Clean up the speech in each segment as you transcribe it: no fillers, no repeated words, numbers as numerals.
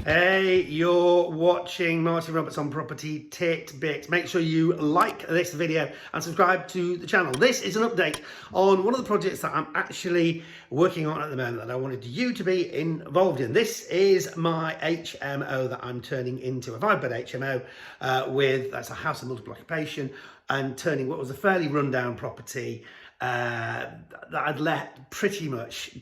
Hey, you're watching Martin Roberts on Property Titbits. Make sure you like this video and subscribe to the channel. This is an update on one of the projects that I'm actually working on at the moment that I wanted you to be involved in. This is my HMO that I'm turning into a 5-bed HMO that's a house of multiple occupation, and turning what was a fairly rundown property that I'd let pretty much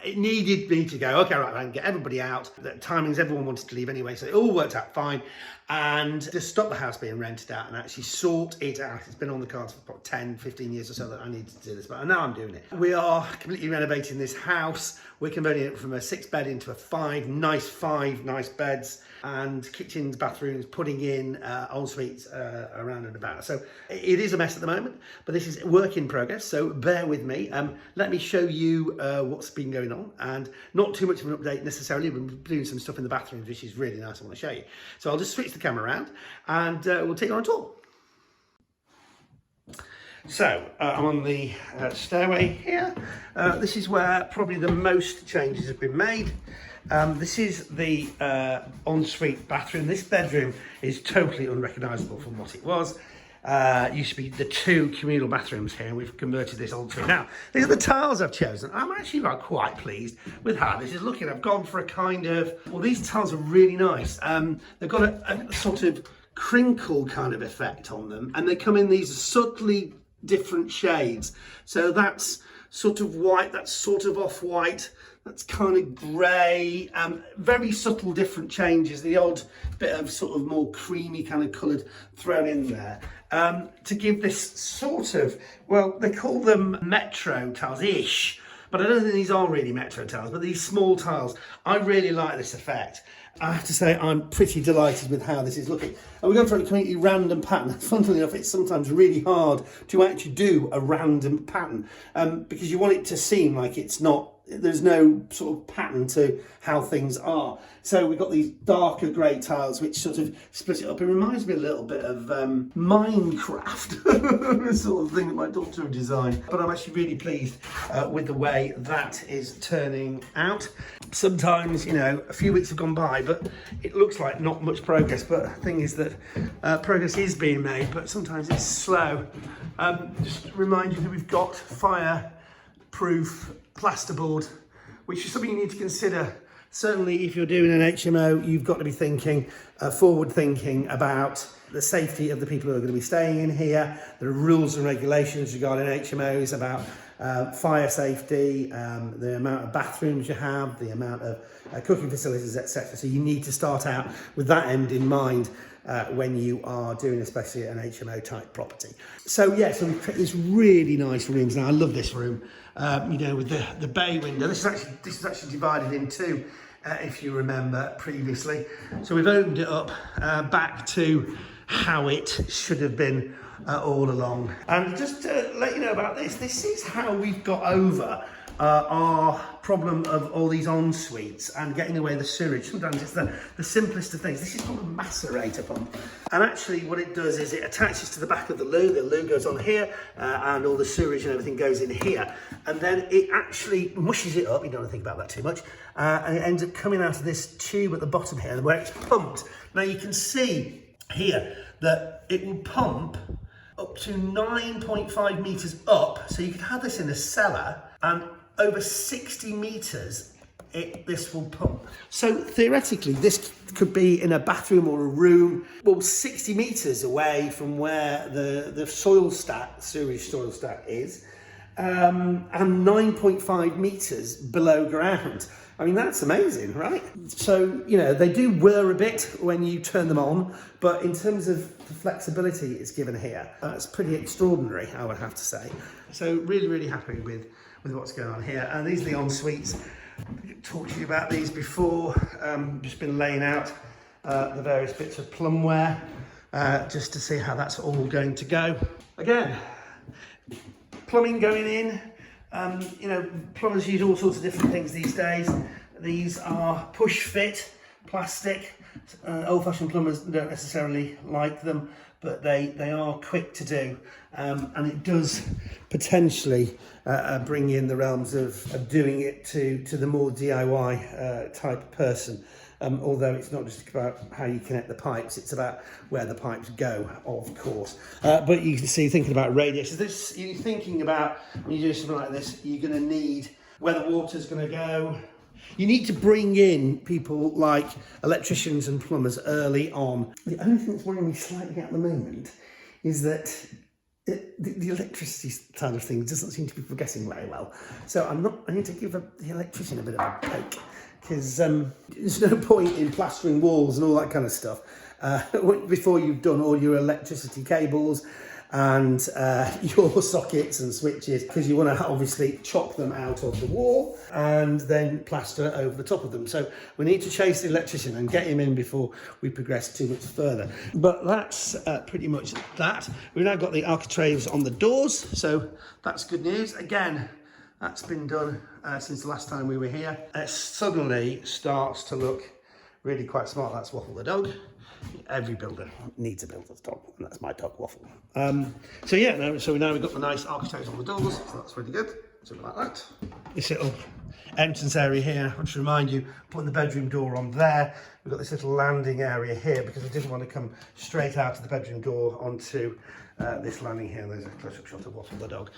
it needed me to go, okay, right, I can get everybody out. The timings, everyone wanted to leave anyway, so it all worked out fine. And just stop the house being rented out and actually sort it out. It's been on the cards for about 10, 15 years or so that I needed to do this, but now I'm doing it. We are completely renovating this house. We're converting it from a 6-bed into a 5 nice beds, and kitchens, bathrooms, putting in en-suites around and about. So it is a mess at the moment, but this is work in progress, so bear with me. Let me show you what's been going on, and not too much of an update necessarily. We're doing some stuff in the bathrooms, which is really nice. I want to show you. So I'll just switch the camera around and we'll take you on a tour. So I'm on the stairway here. This is where probably the most changes have been made. This is the ensuite bathroom. This bedroom is totally unrecognisable from what it was. It used to be the 2 communal bathrooms here, and we've converted this all to it. Now, these are the tiles I've chosen. I'm actually quite pleased with how this is looking. I've gone for a kind of, well, these tiles are really nice. They've got a sort of crinkle kind of effect on them, and they come in these subtly different shades. So that's sort of white, that's sort of off-white, that's kind of grey, very subtle different changes, the odd bit of sort of more creamy kind of coloured thrown in there, to give this sort of, well, they call them metro tiles-ish, but I don't think these are really metro tiles, but these small tiles, I really like this effect. I have to say I'm pretty delighted with how this is looking. And we're going for a completely random pattern. Funnily enough, it's sometimes really hard to actually do a random pattern because you want it to seem like there's no sort of pattern to how things are. So we've got these darker grey tiles which sort of split it up. It reminds me a little bit of Minecraft, sort of thing that my daughter would design. But I'm actually really pleased with the way that is turning out. Sometimes, you know, a few weeks have gone by, but it looks like not much progress. But the thing is that progress is being made, but sometimes it's slow. Just remind you that we've got fire-proof plasterboard, which is something you need to consider. Certainly, if you're doing an HMO, you've got to be thinking, forward thinking about the safety of the people who are going to be staying in here. There are rules and regulations regarding HMOs about fire safety, the amount of bathrooms you have, the amount of cooking facilities, etc. So you need to start out with that end in mind when you are doing especially an HMO type property. So yeah, so it's really nice rooms. Now I love this room, you know, with the bay window. This is actually divided in 2, if you remember previously. So we've opened it up back to how it should have been all along. And just to let you know about this is how we've got over our problem of all these en-suites and getting away the sewage. Sometimes it's the simplest of things. This is called a macerator pump. And actually what it does is it attaches to the back of the loo. The loo goes on here and all the sewage and everything goes in here. And then it actually mushes it up. You don't want to think about that too much. And it ends up coming out of this tube at the bottom here where it's pumped. Now you can see here that it will pump up to 9.5 metres up. So you could have this in a cellar, and over 60 metres this will pump. So theoretically this could be in a bathroom or a room, well, 60 metres away from where the sewage soil stack is, and 9.5 metres below ground. I mean, that's amazing, right? So, you know, they do whir a bit when you turn them on, but in terms of the flexibility it's given here, it's pretty extraordinary, I would have to say. So really, really happy with what's going on here. And these are the en-suites. I've talked to you about these before. Just been laying out the various bits of plumbware just to see how that's all going to go. Again, plumbing going in. You know, plumbers use all sorts of different things these days. These are push fit plastic. Old-fashioned plumbers don't necessarily like them, but they are quick to do, and it does potentially bring in the realms of doing it to the more DIY type person. Although it's not just about how you connect the pipes, it's about where the pipes go, of course. But you can see, thinking about radiators, you're thinking about, when you do something like this, you're going to need where the water's going to go. You need to bring in people like electricians and plumbers early on. The only thing that's worrying me slightly at the moment is that the electricity side of things doesn't seem to be progressing very well. So I need to give the electrician a bit of a poke, because there's no point in plastering walls and all that kind of stuff before you've done all your electricity cables and your sockets and switches, because you want to obviously chop them out of the wall and then plaster over the top of them. So we need to chase the electrician and get him in before we progress too much further. But that's pretty much that. We've now got the architraves on the doors, so that's good news. Again, that's been done since the last time we were here. It suddenly starts to look really quite smart. That's Waffle the dog. Every builder needs a builder's dog, and that's my dog, Waffle. So yeah, so now we've got the nice architraves on the doors, so that's really good. Something like that. This little entrance area here, I want to remind you, putting the bedroom door on there. We've got this little landing area here because I didn't want to come straight out of the bedroom door onto this landing here. There's a close-up shot of Waffle the dog.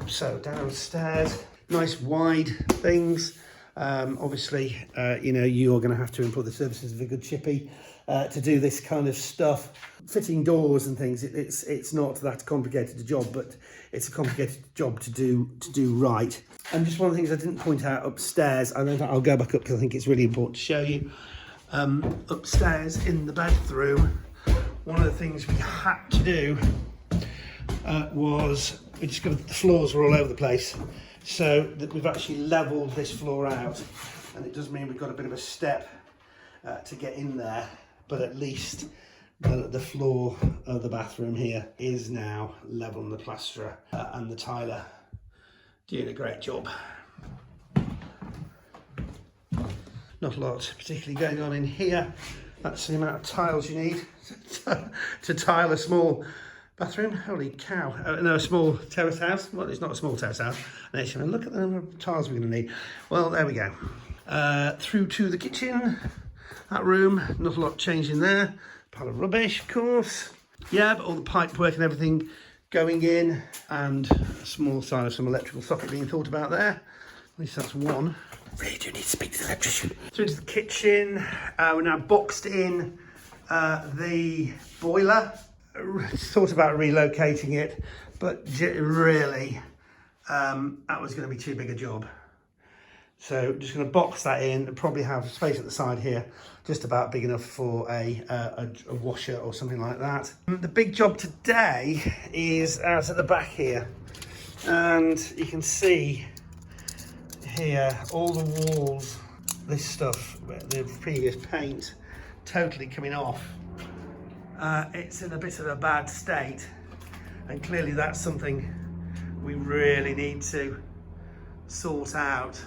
So downstairs, nice wide things. Obviously, you know, you're going to have to input the services of a good chippy to do this kind of stuff. Fitting doors and things, it's not that complicated a job, but it's a complicated job to do right. And just one of the things I didn't point out upstairs, I'll go back up because I think it's really important to show you. Upstairs in the bathroom, one of the things we had to do was we discovered that the floors were all over the place, so that we've actually levelled this floor out, and it does mean we've got a bit of a step to get in there, but at least the floor of the bathroom here is now level, and the plasterer and the tiler doing a great job. Not a lot particularly going on in here. That's the amount of tiles you need to tile a small bathroom. Holy cow. No, a small terrace house. Well, it's not a small terrace house. And HMO, look at the number of tiles we're going to need. Well, there we go. Through to the kitchen. That room, not a lot changing there. Pile of rubbish, of course. Yeah, but all the pipe work and everything going in, and a small sign of some electrical socket being thought about there. At least that's one. Really do need to speak to the electrician. Through to the kitchen. We're now boxed in the boiler. Thought about relocating it, but really that was going to be too big a job. So just going to box that in and probably have space at the side here, just about big enough for a washer or something like that. The big job today is out at the back here, and you can see here all the walls, this stuff, the previous paint totally coming off. It's in a bit of a bad state, and clearly that's something we really need to sort out.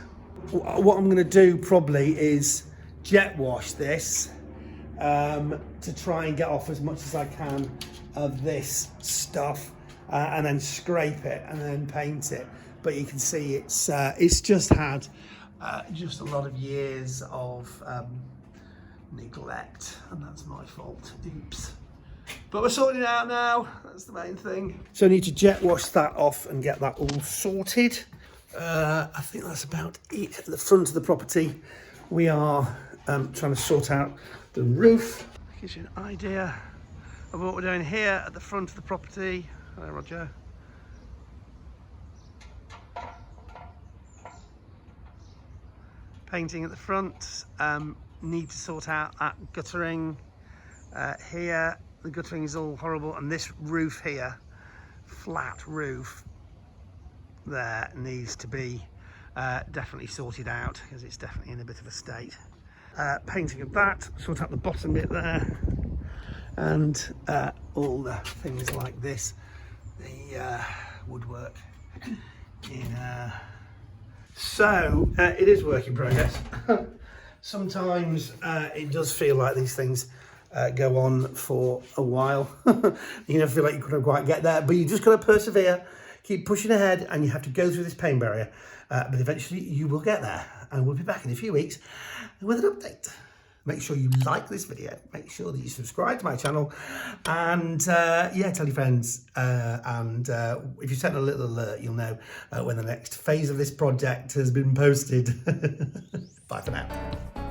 What I'm going to do probably is jet wash this to try and get off as much as I can of this stuff, and then scrape it and then paint it. But you can see it's just had just a lot of years of neglect, and that's my fault. Oops. But we're sorting it out now, that's the main thing. So I need to jet wash that off and get that all sorted. I think that's about it. At the front of the property, we are trying to sort out the roof. Gives you an idea of what we're doing here at the front of the property. Hello, Roger. Painting at the front. Need to sort out that guttering here. The guttering is all horrible, and this roof here, flat roof there, needs to be definitely sorted out, because it's definitely in a bit of a state. Painting of that, sort out the bottom bit there, and all the things like this, the woodwork in so it is work in progress. Sometimes it does feel like these things go on for a while. You never feel like you couldn't quite get there, but you just got to persevere, keep pushing ahead, and you have to go through this pain barrier. But eventually you will get there, and we'll be back in a few weeks with an update. Make sure you like this video, make sure that you subscribe to my channel, and yeah, tell your friends, and if you set a little alert, you'll know when the next phase of this project has been posted. Bye for now.